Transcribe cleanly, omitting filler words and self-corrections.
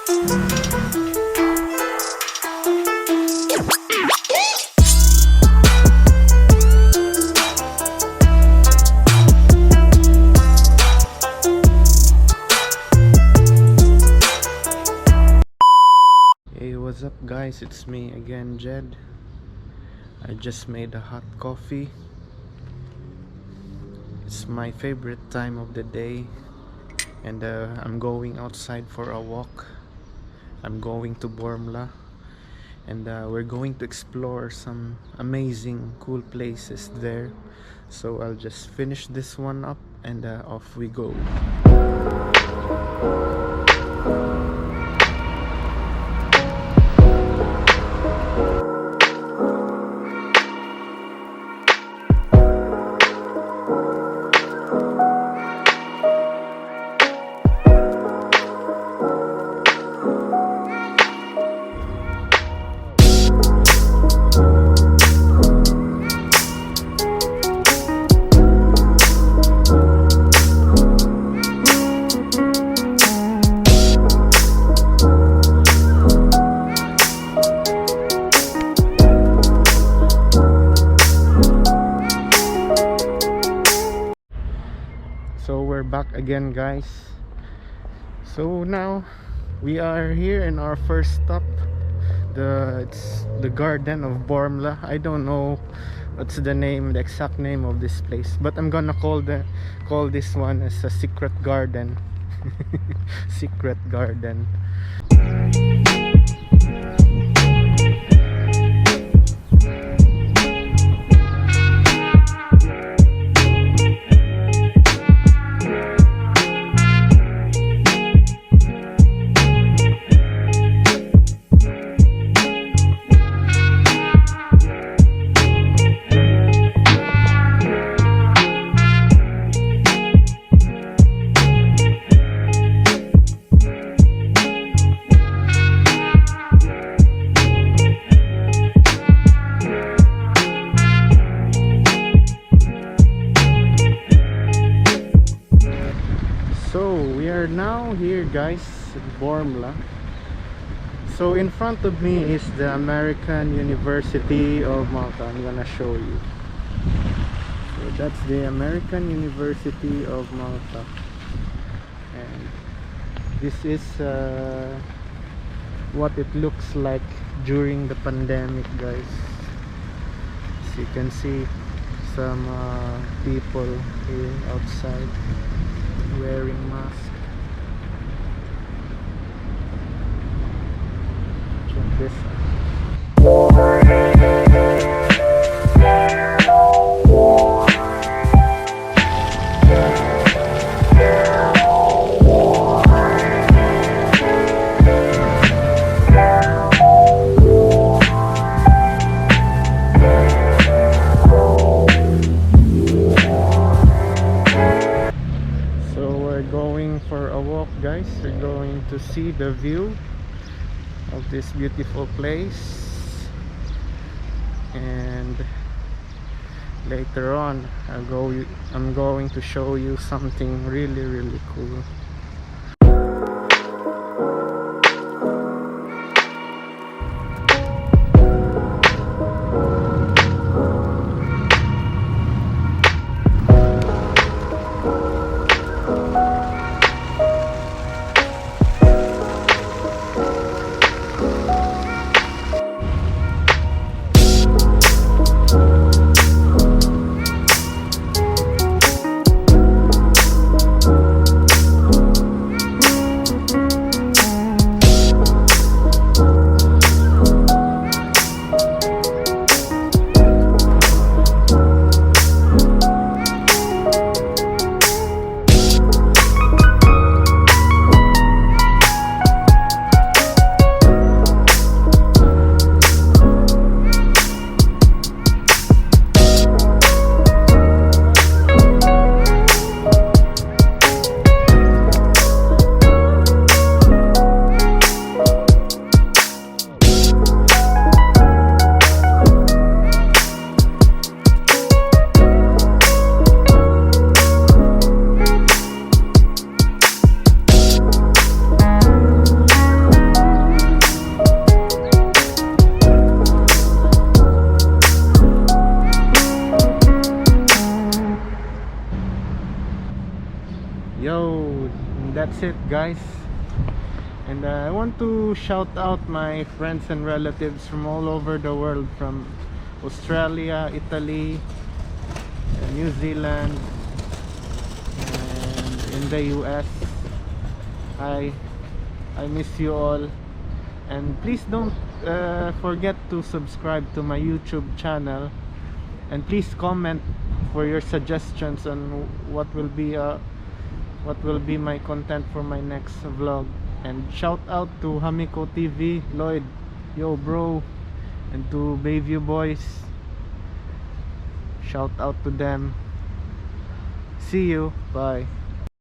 Hey, what's up guys, it's me again, Jed. I just made a hot coffee. It's my favorite time of the day, and I'm going outside for a walk. I'm going to Bormla, and we're going to explore some amazing cool places there. So I'll just finish this one up and off we go. So we're back again, guys. So now we are here in our first stop. It's the Garden of Bormla. I don't know what's the exact name of this place, but I'm gonna call this one as a secret garden. Secret garden. So we are now here, guys, in Bormla. So in front of me is the American University of Malta. I'm gonna show you. So that's the American University of Malta, and this is what it looks like during the pandemic, guys. As you can see, some people here outside wearing masks. Check this out. Going for a walk, guys. We're going to see the view of this beautiful place, and later on I'm going to show you something really cool. that's it, guys. And I want to shout out my friends and relatives from all over the world, from Australia, Italy, New Zealand, and in the US. I miss you all, and please don't forget to subscribe to my YouTube channel, and please comment for your suggestions on what will be my content for my next vlog. And shout out to Hamiko TV, Lloyd, yo bro, and to Bayview Boys. Shout out to them. See you. Bye.